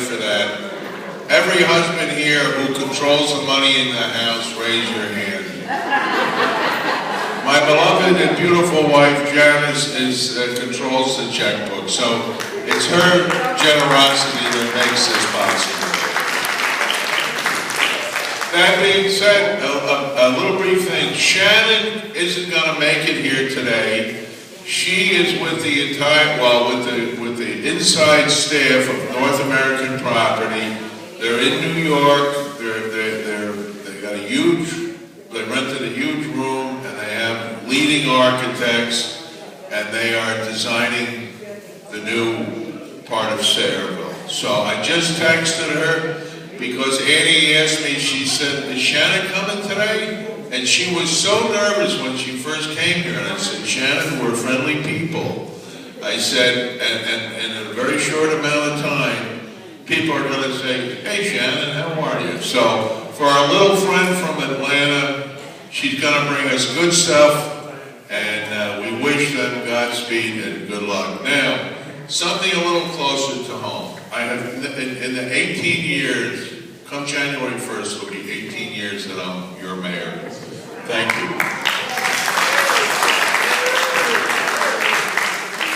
for that. Every husband here who controls the money in the house, raise your hand. My beloved and beautiful wife, Janice, controls the checkbook. So it's her generosity that makes this possible. That being said, a little brief thing. Shannon isn't going to make it here today. She is with the entire, with the inside staff of North American Property. They're in New York. They got a huge. They rented a huge room, and they have leading architects, and they are designing the new part of Sayreville. So I just texted her because Annie asked me. She said, "Is Shannon coming today?" And she was so nervous when she first came here. And I said, "Shannon, we're friendly people." I said, and in a very short amount of time, people are going to say, "Hey, Shannon, how are you?" So for our little friend from Atlanta, she's going to bring us good stuff, and we wish them Godspeed and good luck. Now, something a little closer to home. I have, in the 18 years, come January 1st, it'll be 18 years that I'm your mayor. Thank you.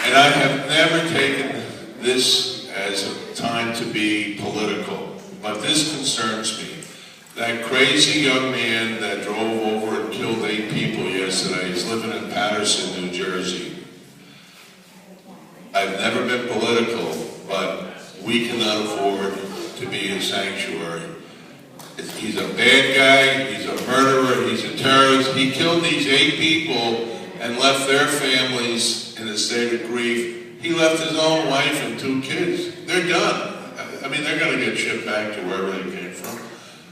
And I have never taken this as a time to be political, but this concerns me. That crazy young man that drove over and killed 8 people yesterday is living in Patterson, New Jersey. I've never been political, but we cannot afford to be a sanctuary. He's a bad guy, he's a murderer, he's a terrorist. He killed these 8 people and left their families in a state of grief. He left his own wife and 2 kids. They're done. I mean, they're going to get shipped back to wherever they came from.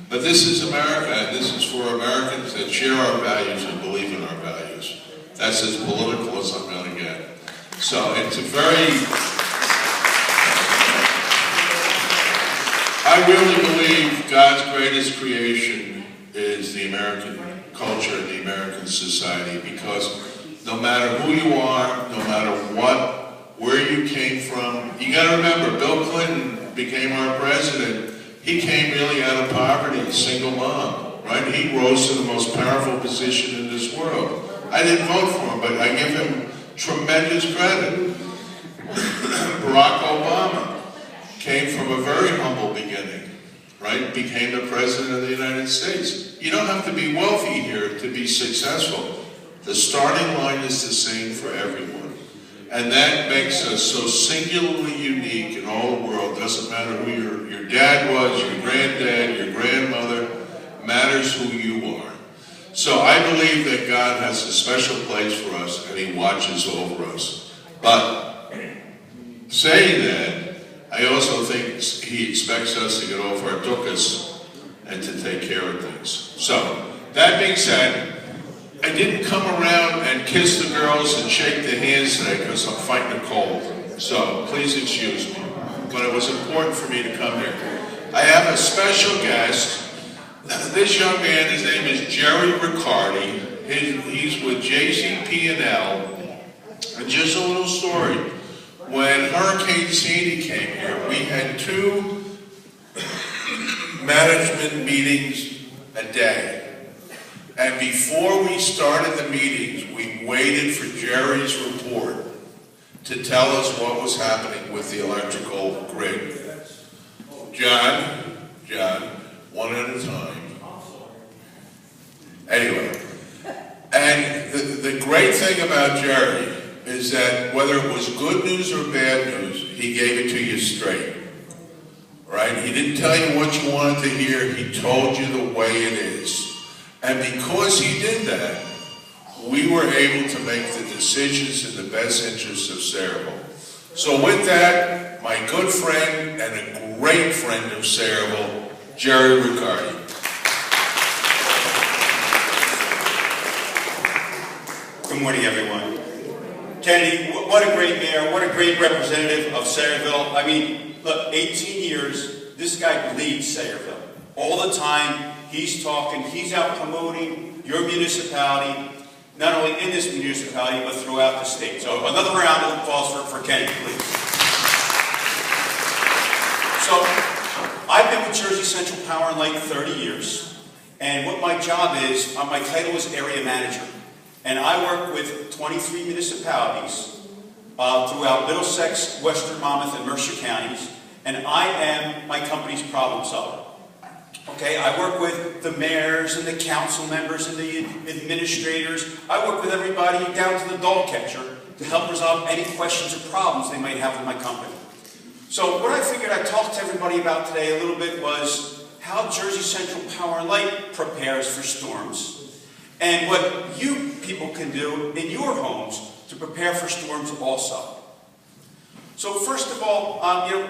But this is America, and this is for Americans that share our values and believe in our values. That's as political as I'm going to get. So it's a I really believe God's greatest creation is the American culture and the American society, because no matter who you are, no matter where you came from, you got to remember, Bill Clinton became our president. He came really out of poverty, a single mom, right? He rose to the most powerful position in this world. I didn't vote for him, but I give him tremendous credit. Barack Obama came from a very humble beginning, right? Became the president of the United States. You don't have to be wealthy here to be successful. The starting line is the same for everyone. And that makes us so singularly unique in all the world. Doesn't matter who your dad was, your granddad, your grandmother, matters who you are. So I believe that God has a special place for us, and He watches over us. But saying that, I also think He expects us to get off our dukkes and to take care of things. So, that being said, I didn't come around and kiss the girls and shake their hands today because I'm fighting a cold. So, please excuse me. But it was important for me to come here. I have a special guest. This young man, his name is Jerry Riccardi. He's with JCP&L. And just a little story. When Hurricane Sandy came here, we had 2 management meetings a day. And before we started the meetings, we waited for Jerry's report to tell us what was happening with the electrical grid. John, one at a time. Anyway, and the great thing about Jerry is that whether it was good news or bad news, he gave it to you straight, right? He didn't tell you what you wanted to hear. He told you the way it is. And because he did that, we were able to make the decisions in the best interest of Sayreville. So with that, my good friend and a great friend of Sayreville, Jerry Riccardi. Good morning, everyone. Kennedy, what a great mayor, what a great representative of Sayreville. I mean, look, 18 years, this guy bleeds Sayreville. All the time, he's talking, he's out promoting your municipality, not only in this municipality, but throughout the state. So another round of applause for Kennedy, please. So, I've been with Jersey Central Power and Light 30 years, and what my job is, my title is Area Manager. And I work with 23 municipalities throughout Middlesex, Western Monmouth, and Mercer counties, and I am my company's problem solver. Okay, I work with the mayors and the council members and the administrators. I work with everybody down to the dog catcher to help resolve any questions or problems they might have with my company. So what I figured I'd talk to everybody about today a little bit was how Jersey Central Power and Light prepares for storms, and what you people can do in your homes to prepare for storms also. So first of all,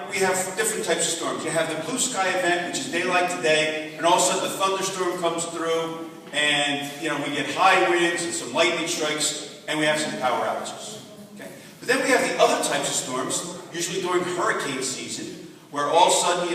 we have different types of storms. You have the blue sky event, which is daylight today, and all of a sudden the thunderstorm comes through, and we get high winds and some lightning strikes, and we have some power outages. Okay? But then we have the other types of storms, usually during hurricane season, where all of a sudden,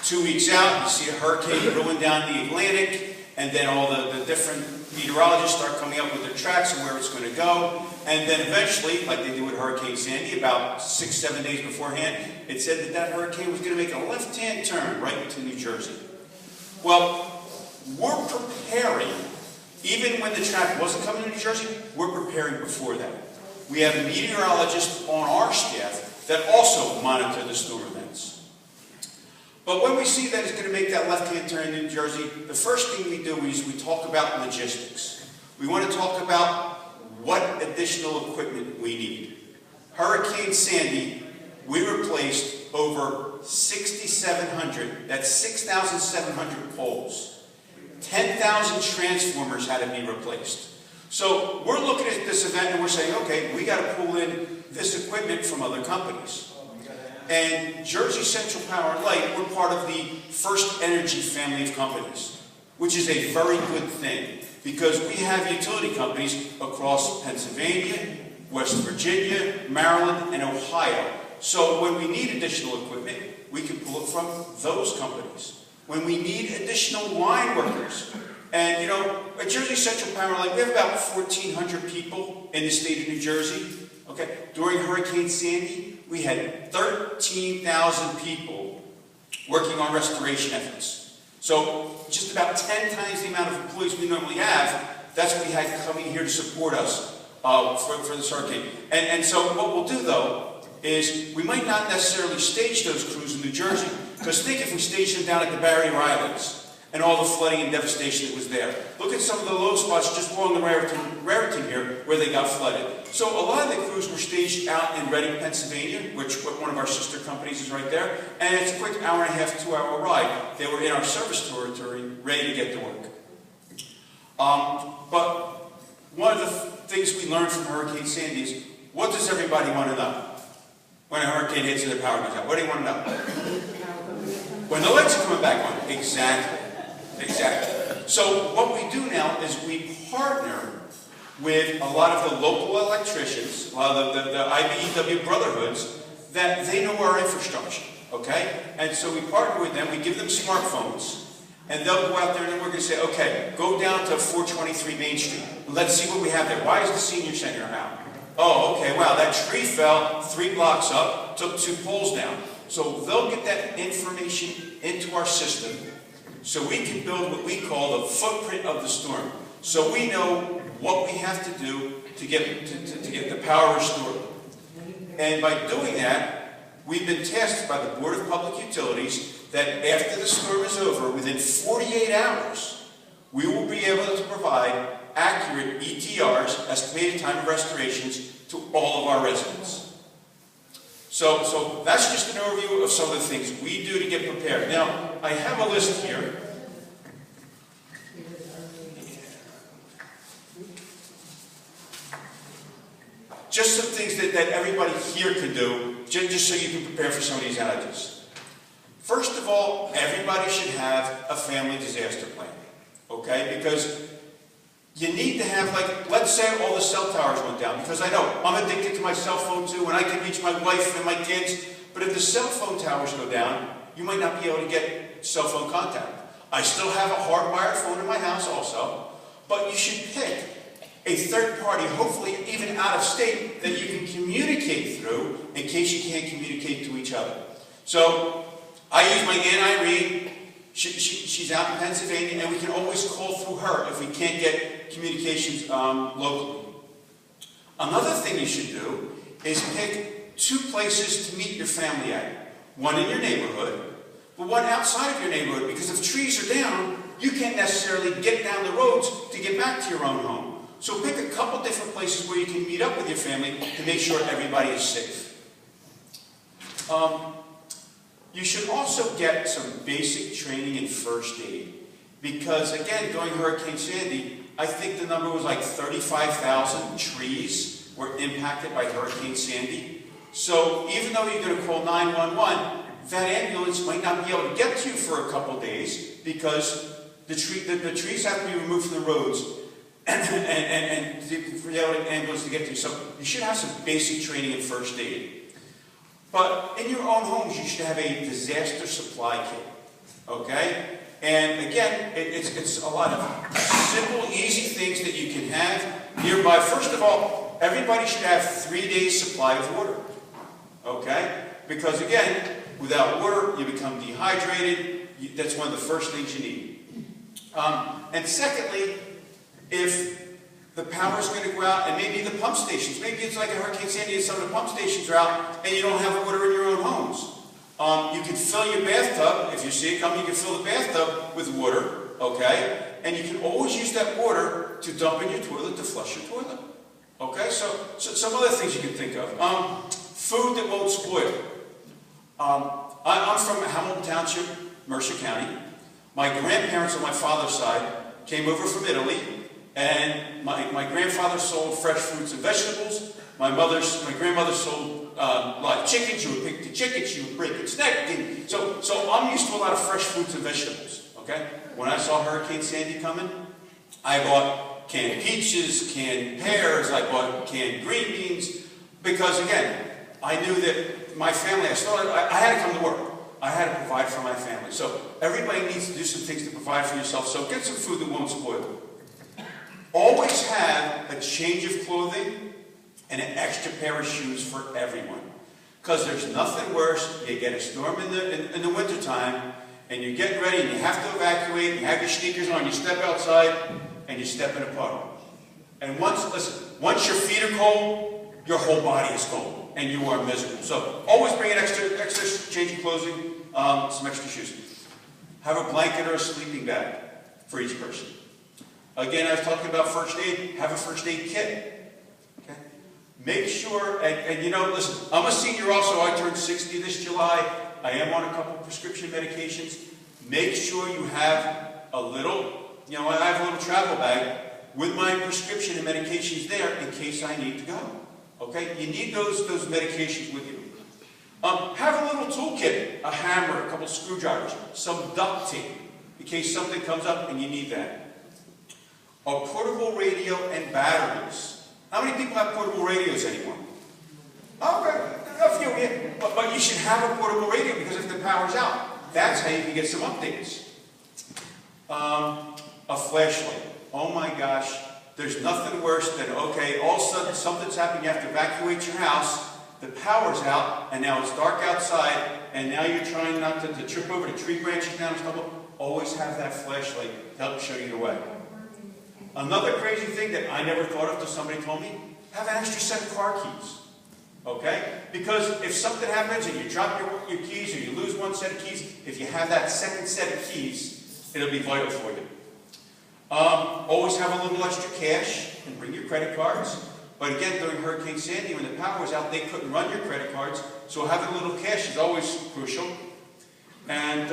2 weeks out, you see a hurricane rolling down the Atlantic, and then all the different meteorologists start coming up with their tracks and where it's going to go. And then eventually, like they did with Hurricane Sandy, about 6-7 days beforehand, it said that that hurricane was going to make a left-hand turn right into New Jersey. Well, we're preparing, even when the track wasn't coming to New Jersey, we're preparing before that. We have meteorologists on our staff that also monitor the storm events. But when we see that it's going to make that left-hand turn in New Jersey, the first thing we do is we talk about logistics. We want to talk about what additional equipment we need. Hurricane Sandy, we replaced over 6,700, that's 6,700 poles. 10,000 transformers had to be replaced. So we're looking at this event and we're saying, okay, we got to pull in this equipment from other companies. And Jersey Central Power and Light, we're part of the First Energy family of companies, which is a very good thing, because we have utility companies across Pennsylvania, West Virginia, Maryland, and Ohio. So when we need additional equipment, we can pull it from those companies. When we need additional line workers, and at Jersey Central Power and Light, we have about 1,400 people in the state of New Jersey. Okay, during Hurricane Sandy, we had 13,000 people working on restoration efforts. So just about 10 times the amount of employees we normally have, that's what we had coming here to support us for this hurricane. And so what we'll do, though, is we might not necessarily stage those crews in New Jersey, because think if we staged them down at the Barrier Islands and all the flooding and devastation that was there. Look at some of the low spots just along the Raritan here where they got flooded. So a lot of the crews were staged out in Reading, Pennsylvania, which one of our sister companies is right there, and it's a quick hour-and-a-half, 2-hour ride. They were in our service territory, ready to get to work. But one of the things we learned from Hurricane Sandy is, what does everybody want to know when a hurricane hits and their power goes out? What do you want to know? When the lights are coming back on. Exactly. Exactly. So what we do now is we partner with a lot of the local electricians, a lot of the IBEW brotherhoods, that they know our infrastructure, okay? And so we partner with them, we give them smartphones, and they'll go out there and then we're going to say, okay, go down to 423 Main Street. Let's see what we have there. Why is the senior center out? Oh, okay, wow, that tree fell 3 blocks up, took 2 poles down. So they'll get that information into our system, so we can build what we call the footprint of the storm. So we know what we have to do to get the power restored. And by doing that, we've been tasked by the Board of Public Utilities that after the storm is over, within 48 hours, we will be able to provide accurate ETRs, estimated time of restorations, to all of our residents. So that's just an overview of some of the things we do to get prepared. Now, I have a list here. Just some things that everybody here can do, just so you can prepare for some of these outages. First of all, everybody should have a family disaster plan, okay? Because you need to have, like, let's say all the cell towers went down, because I know I'm addicted to my cell phone too, and I can reach my wife and my kids, but if the cell phone towers go down, you might not be able to get cell phone contact. I still have a hardwired phone in my house also, but you should pick a third party, hopefully even out of state, that you can communicate through in case you can't communicate to each other. So I use my Aunt Irene. She's out in Pennsylvania, and we can always call through her if we can't get communications locally. Another thing you should do is pick 2 places to meet your family at. One in your neighborhood, but one outside of your neighborhood, because if trees are down, you can't necessarily get down the roads to get back to your own home. So pick a couple different places where you can meet up with your family to make sure everybody is safe. You should also get some basic training in first aid, because again, during Hurricane Sandy, I think the number was like 35,000 trees were impacted by Hurricane Sandy. So even though you're going to call 911, that ambulance might not be able to get to you for a couple days because the trees have to be removed from the roads and for the ambulance to get to you. So you should have some basic training in first aid. But in your own homes, you should have a disaster supply kit, okay? And again, it's a lot of simple, easy things that you can have nearby. First of all, everybody should have 3 days supply of water, okay? Because again, without water, you become dehydrated. That's one of the first things you need. And secondly, if the power's going to go out, and maybe the pump stations, maybe it's like a Hurricane Sandy and some of the pump stations are out, and you don't have water in your own homes. You can fill your bathtub, if you see it coming, you can fill the bathtub with water, okay? And you can always use that water to dump in your toilet to flush your toilet. Okay, so some other things you can think of. Food that won't spoil. I'm from Hamilton Township, Mercer County. My grandparents on my father's side came over from Italy, and my grandfather sold fresh fruits and vegetables. My grandmother sold live chickens. You would pick the chickens, you would break its neck. And so I'm used to a lot of fresh fruits and vegetables. Okay, when I saw Hurricane Sandy coming, I bought canned peaches, canned pears, I bought canned green beans, because again, I knew that my family, I had to come to work. I had to provide for my family. So everybody needs to do some things to provide for yourself. So get some food that won't spoil. Always have a change of clothing and an extra pair of shoes for everyone. Because there's nothing worse. You get a storm in the wintertime, and you're getting ready, and you have to evacuate, and you have your sneakers on, you step outside, and you step in a puddle. And once your feet are cold, your whole body is cold, and you are miserable. So always bring an extra change of clothing, some extra shoes. Have a blanket or a sleeping bag for each person. Again, I was talking about first aid. Have a first aid kit. Okay? Make sure, and you know, listen, I'm a senior also. I turned 60 this July. I am on a couple prescription medications. Make sure you have a little, I have a little travel bag with my prescription and medications there in case I need to go. Okay? You need those medications with you. Have a little toolkit, a hammer, a couple screwdrivers, some duct tape in case something comes up and you need that. A portable radio and batteries. How many people have portable radios anymore? Okay, a few, yeah. But you should have a portable radio because if the power's out, that's how you can get some updates. A flashlight. Oh my gosh, there's nothing worse than, okay, all of a sudden something's happened, you have to evacuate your house, the power's out, and now it's dark outside, and now you're trying not to trip over the tree branches down and stumble. Always have that flashlight to help show you the way. Another crazy thing that I never thought of until somebody told me, have an extra set of car keys. Okay? Because if something happens and you drop your keys or you lose one set of keys, if you have that second set of keys, it'll be vital for you. Always have a little extra cash and bring your credit cards. But again, during Hurricane Sandy, when the power was out, they couldn't run your credit cards, so having a little cash is always crucial. And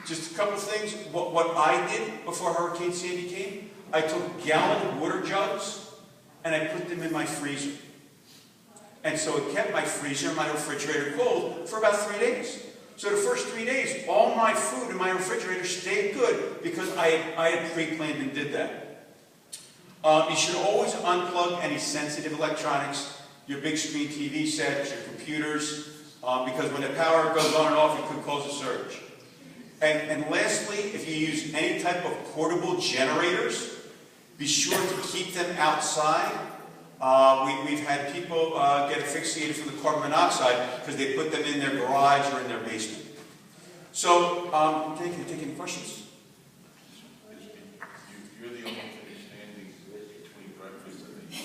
just a couple of things. What I did before Hurricane Sandy came, I took gallon water jugs and I put them in my freezer. And so it kept my freezer, my refrigerator cold for about 3 days. So the first 3 days, all my food in my refrigerator stayed good because I had pre-planned and did that. You should always unplug any sensitive electronics, your big screen TV sets, your computers, because when the power goes on and off, it could cause a surge. And lastly, if you use any type of portable generators, be sure to keep them outside. We've had people get asphyxiated from the carbon monoxide because they put them in their garage or in their So, can you take any questions? You're the only thing standing between breakfast and the...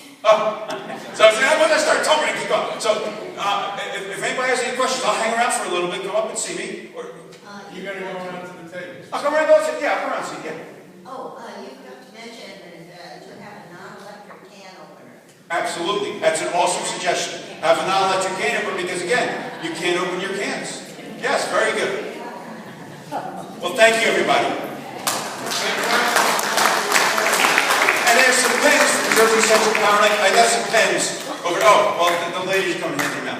So when I start talking, I keep going. So, if anybody has any questions, I'll hang around for a little bit, go up and see me. Or, You gotta go around to the table. I'll come around, yeah, I'll come around and see, yeah. Oh, you forgot to mention that to have a non-electric can opener. Absolutely. That's an awesome suggestion. Have a non-electric can opener because, again, you can't open your cans. Yes, very good. Well, thank you, everybody. And there's some pens from Jersey Central Power. I got some pens over. Oh, well, the lady's coming to hand them out.